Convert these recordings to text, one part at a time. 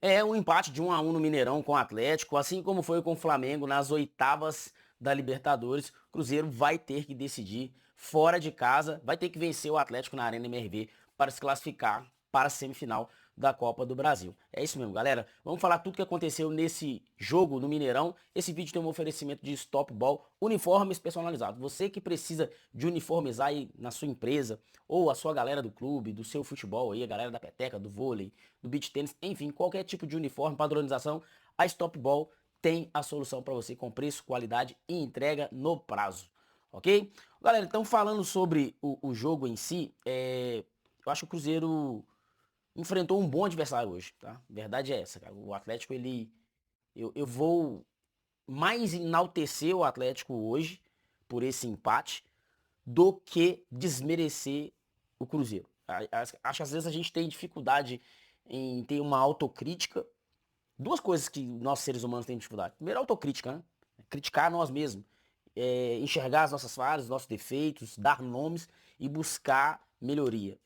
É um empate de 1-1 no Mineirão com o Atlético, assim como foi com o Flamengo nas oitavas da Libertadores. O Cruzeiro vai ter que decidir fora de casa, vai ter que vencer o Atlético na Arena MRV para se classificar para a semifinal da Copa do Brasil. É isso mesmo, galera. Vamos falar tudo que aconteceu nesse jogo no Mineirão. Esse vídeo tem um oferecimento de Stop Ball, uniformes personalizados. Você que precisa de uniformizar aí na sua empresa ou a sua galera do clube, do seu futebol aí, a galera da peteca, do vôlei, do beach tênis, enfim, qualquer tipo de uniforme, padronização, a Stop Ball tem a solução para você com preço, qualidade e entrega no prazo. Ok? Galera, então falando sobre o jogo em si, eu acho que o Cruzeiro enfrentou um bom adversário hoje, tá? Verdade é essa, cara. O Atlético, eu vou mais enaltecer o Atlético hoje por esse empate do que desmerecer o Cruzeiro. Acho que às vezes a gente tem dificuldade em ter uma autocrítica. Duas coisas que nós seres humanos temos dificuldade. Primeiro, a autocrítica, né? Criticar nós mesmos. Enxergar as nossas falhas, os nossos defeitos, dar nomes e buscar melhoria.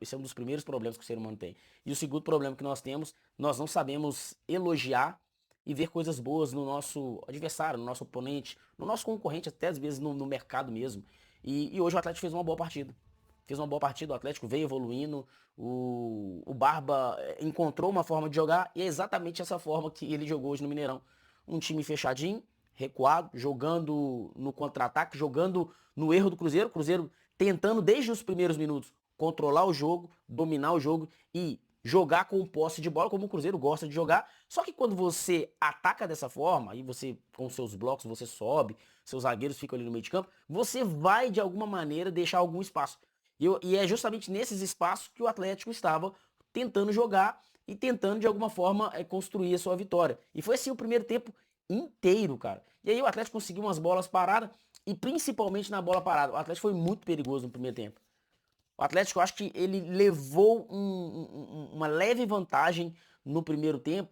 Esse é um dos primeiros problemas que o ser humano tem. E o segundo problema que nós temos, nós não sabemos elogiar e ver coisas boas no nosso adversário, no nosso oponente, no nosso concorrente, até às vezes no mercado mesmo. E hoje o Atlético fez uma boa partida. Fez uma boa partida, o Atlético veio evoluindo, o Barba encontrou uma forma de jogar e é exatamente essa forma que ele jogou hoje no Mineirão. Um time fechadinho, recuado, jogando no contra-ataque, jogando no erro do Cruzeiro. O Cruzeiro tentando desde os primeiros minutos controlar o jogo, dominar o jogo e jogar com posse de bola, como o Cruzeiro gosta de jogar. Só que quando você ataca dessa forma, aí você, com seus blocos, você sobe, seus zagueiros ficam ali no meio de campo, você vai de alguma maneira deixar algum espaço. E é justamente nesses espaços que o Atlético estava tentando jogar e tentando de alguma forma construir a sua vitória. E foi assim o primeiro tempo inteiro, cara. E aí o Atlético conseguiu umas bolas paradas e principalmente na bola parada. O Atlético foi muito perigoso no primeiro tempo. O Atlético, eu acho que ele levou uma leve vantagem no primeiro tempo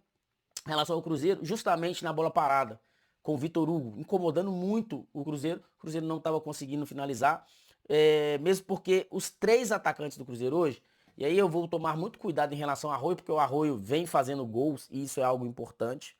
em relação ao Cruzeiro, justamente na bola parada, com o Vitor Hugo, incomodando muito o Cruzeiro. O Cruzeiro não estava conseguindo finalizar, mesmo porque os três atacantes do Cruzeiro hoje, e aí eu vou tomar muito cuidado em relação ao Arroio, porque o Arroio vem fazendo gols, e isso é algo importante.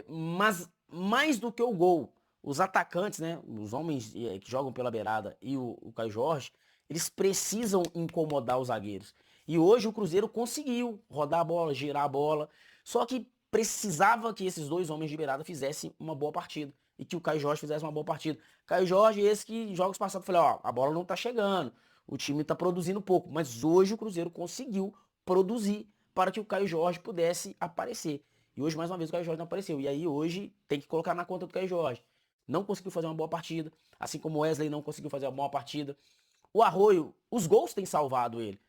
Mas mais do que o gol, os atacantes, né, os homens que jogam pela beirada e o Caio Jorge, eles precisam incomodar os zagueiros. E hoje o Cruzeiro conseguiu rodar a bola, girar a bola, só que precisava que esses dois homens de beirada fizessem uma boa partida e que o Caio Jorge fizesse uma boa partida. Caio Jorge, esse que jogos passados, eu falei, ó, a bola não tá chegando, o time tá produzindo pouco, mas hoje o Cruzeiro conseguiu produzir para que o Caio Jorge pudesse aparecer. E hoje, mais uma vez, o Caio Jorge não apareceu. E aí, hoje, tem que colocar na conta do Caio Jorge. Não conseguiu fazer uma boa partida. Assim como o Wesley não conseguiu fazer uma boa partida. O Arroio, os gols têm salvado ele.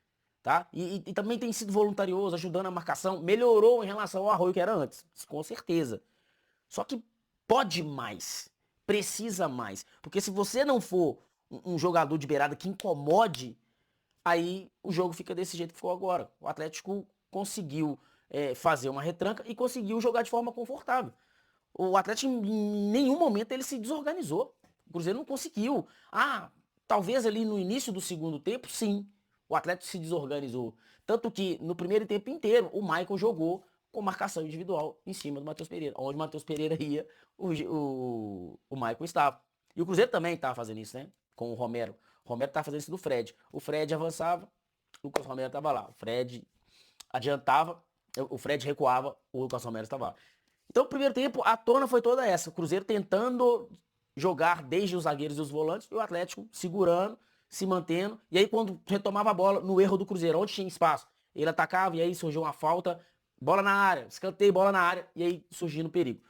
Tá? E também tem sido voluntarioso, ajudando a marcação. Melhorou em relação ao Arroio que era antes. Com certeza. Só que pode mais. Precisa mais. Porque se você não for um jogador de beirada que incomode, aí o jogo fica desse jeito que ficou agora. O Atlético conseguiu fazer uma retranca e conseguiu jogar de forma confortável. O Atlético em nenhum momento ele se desorganizou. O Cruzeiro não conseguiu. Ah, talvez ali no início do segundo tempo, sim. O Atlético se desorganizou. Tanto que no primeiro tempo inteiro o Michael jogou com marcação individual em cima do Matheus Pereira. Onde o Matheus Pereira ia, o Michael estava. E o Cruzeiro também estava fazendo isso, né? Com o Romero. O Romero estava fazendo isso do Fred. O Fred avançava, o Lucas Romero estava lá. O Fred adiantava, o Fred recuava, o Lucas Romero estava lá. Então, o primeiro tempo, a tona foi toda essa. O Cruzeiro tentando jogar desde os zagueiros e os volantes, e o Atlético segurando, se mantendo. E aí, quando retomava a bola, no erro do Cruzeiro, onde tinha espaço, ele atacava, e aí surgiu uma falta, bola na área, escanteio, bola na área, e aí surgindo perigo.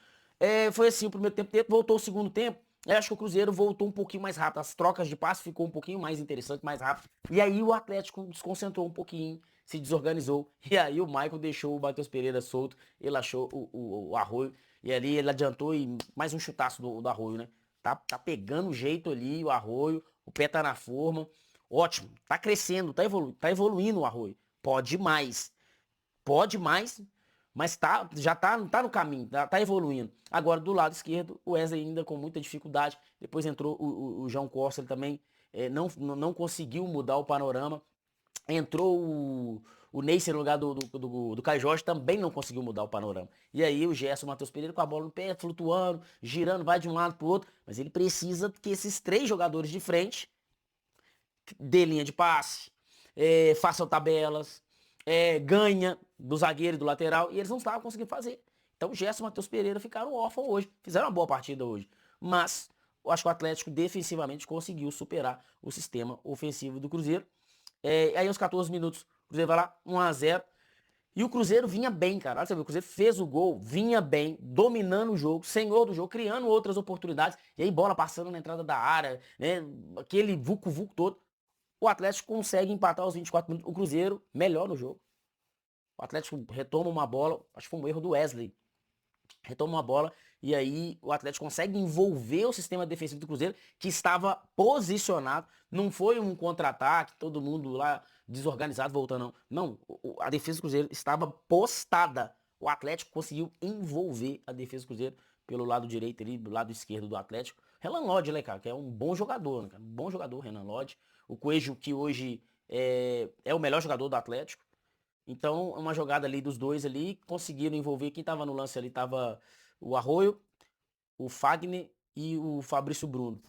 Foi assim o primeiro tempo, voltou o segundo tempo. Eu acho que o Cruzeiro voltou um pouquinho mais rápido. As trocas de passe ficou um pouquinho mais interessante, mais rápido. E aí o Atlético desconcentrou um pouquinho, se desorganizou. E aí o Michael deixou o Matheus Pereira solto. Ele achou o Arroio. E ali ele adiantou e mais um chutaço do Arroio, né? Tá pegando jeito ali o Arroio. O pé tá na forma. Ótimo. Tá crescendo, tá evoluindo o Arroio. Pode mais, mas já tá no caminho, tá evoluindo. Agora, do lado esquerdo, o Wesley ainda com muita dificuldade. Depois entrou o João Costa, ele também não conseguiu mudar o panorama. Entrou O Neisser no lugar do Caio Jorge também não conseguiu mudar o panorama. E aí o Gerson, o Matheus Pereira com a bola no pé, flutuando, girando, vai de um lado pro outro. Mas ele precisa que esses 3 jogadores de frente dê linha de passe, façam tabelas, ganha do zagueiro e do lateral. E eles não estavam conseguindo fazer. Então o Gerson e o Matheus Pereira ficaram órfãos hoje. Fizeram uma boa partida hoje. Mas eu acho que o Atlético defensivamente conseguiu superar o sistema ofensivo do Cruzeiro. Aí aos 14 minutos, o Cruzeiro vai lá, 1-0. E o Cruzeiro vinha bem, cara. Olha, você viu, o Cruzeiro fez o gol, vinha bem, dominando o jogo, senhor do jogo, criando outras oportunidades. E aí bola passando na entrada da área, né? Aquele vucu-vucu todo. O Atlético consegue empatar aos 24 minutos. O Cruzeiro melhor no jogo. O Atlético retoma uma bola, acho que foi um erro do Wesley. Retoma uma bola e aí o Atlético consegue envolver o sistema defensivo do Cruzeiro, que estava posicionado. Não foi um contra-ataque, todo mundo lá desorganizado voltando, não. Não, a defesa do Cruzeiro estava postada. O Atlético conseguiu envolver a defesa do Cruzeiro pelo lado direito ali, do lado esquerdo do Atlético. Renan Lodge, né, cara, que é um bom jogador, né, cara? Um bom jogador, Renan Lodge. O Coelho, que hoje é o melhor jogador do Atlético. Então, uma jogada ali dos dois ali, conseguiram envolver. Quem tava no lance ali tava o Arroio, o Fagner e o Fabrício Bruno.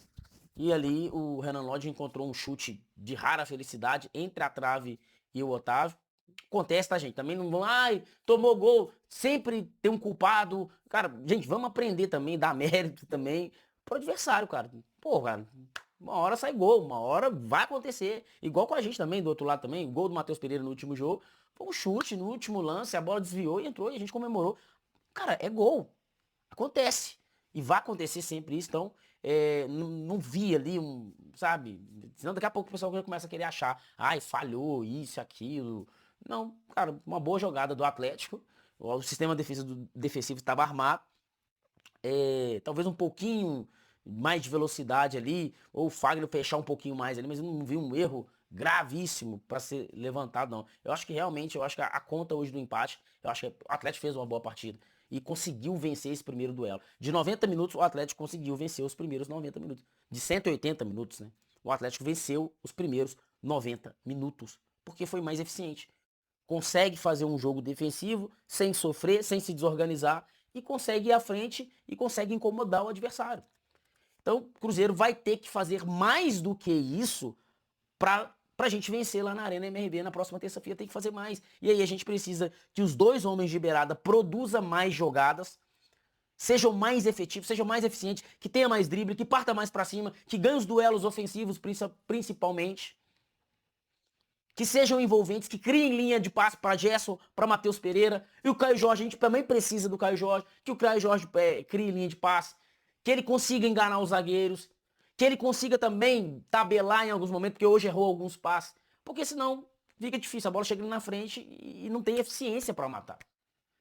E ali o Renan Lodge encontrou um chute de rara felicidade entre a trave e o Otávio. Acontece, tá, gente? Também não vão, ai, tomou gol, sempre tem um culpado. Cara, gente, vamos aprender também, dar mérito também pro adversário, cara. Pô, cara, uma hora sai gol, uma hora vai acontecer. Igual com a gente também, do outro lado também, o gol do Matheus Pereira no último jogo. Foi um chute no último lance, a bola desviou e entrou e a gente comemorou. Cara, é gol. Acontece. E vai acontecer sempre isso, então não vi ali sabe? Senão daqui a pouco o pessoal começa a querer achar, ai, falhou, isso, aquilo. Não, cara, uma boa jogada do Atlético. O sistema defensivo estava armado. Talvez um pouquinho mais de velocidade ali, ou o Fagner fechar um pouquinho mais ali, mas eu não vi um erro gravíssimo para ser levantado, não. Eu acho que realmente, eu acho que a conta hoje do empate, eu acho que o Atlético fez uma boa partida e conseguiu vencer esse primeiro duelo. De 90 minutos, o Atlético conseguiu vencer os primeiros 90 minutos. De 180 minutos, né? O Atlético venceu os primeiros 90 minutos, porque foi mais eficiente. Consegue fazer um jogo defensivo sem sofrer, sem se desorganizar e consegue ir à frente e consegue incomodar o adversário. Então, o Cruzeiro vai ter que fazer mais do que isso para a gente vencer lá na Arena MRV na próxima terça-feira. Tem que fazer mais. E aí a gente precisa que os 2 homens de beirada produzam mais jogadas, sejam mais efetivos, sejam mais eficientes, que tenha mais drible, que parta mais para cima, que ganhe os duelos ofensivos principalmente, que sejam envolventes, que criem linha de passe para Gerson, para Matheus Pereira. E o Caio Jorge, a gente também precisa do Caio Jorge, que o Caio Jorge crie linha de passe, que ele consiga enganar os zagueiros, que ele consiga também tabelar em alguns momentos, porque hoje errou alguns passes, porque senão fica difícil, a bola chega na frente e não tem eficiência para matar.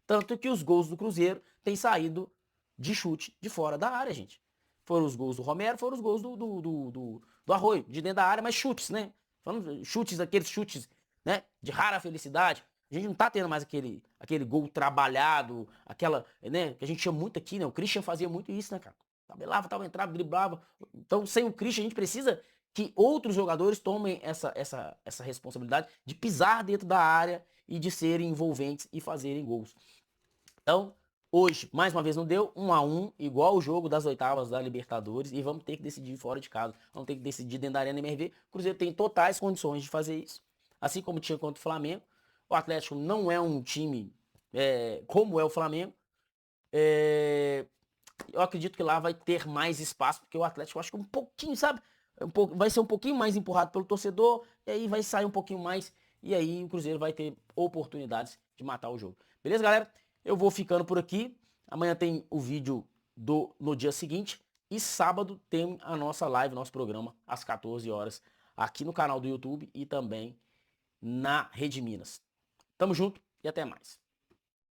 Tanto que os gols do Cruzeiro têm saído de chute de fora da área, gente. Foram os gols do Romero, foram os gols do Arroio, de dentro da área, mas chutes, né? Falando chutes, aqueles chutes, né? De rara felicidade. A gente não tá tendo mais aquele gol trabalhado, aquela, né? Que a gente chama muito aqui, né? O Christian fazia muito isso, né, cara? Tabelava, tava entrava, driblava. Então, sem o Christian, a gente precisa que outros jogadores tomem essa responsabilidade de pisar dentro da área e de serem envolventes e fazerem gols. Então, hoje, mais uma vez, não deu 1-1, igual o jogo das oitavas da Libertadores, e vamos ter que decidir fora de casa. Vamos ter que decidir dentro da Arena MRV. O Cruzeiro tem totais condições de fazer isso, assim como tinha contra o Flamengo. O Atlético não é um time como é o Flamengo. Eu acredito que lá vai ter mais espaço, porque o Atlético, eu acho que um pouquinho, sabe? Vai ser um pouquinho mais empurrado pelo torcedor, e aí vai sair um pouquinho mais, e aí o Cruzeiro vai ter oportunidades de matar o jogo. Beleza, galera? Eu vou ficando por aqui. Amanhã tem o vídeo no dia seguinte. E sábado tem a nossa live, nosso programa, às 14 horas, aqui no canal do YouTube e também na Rede Minas. Tamo junto e até mais.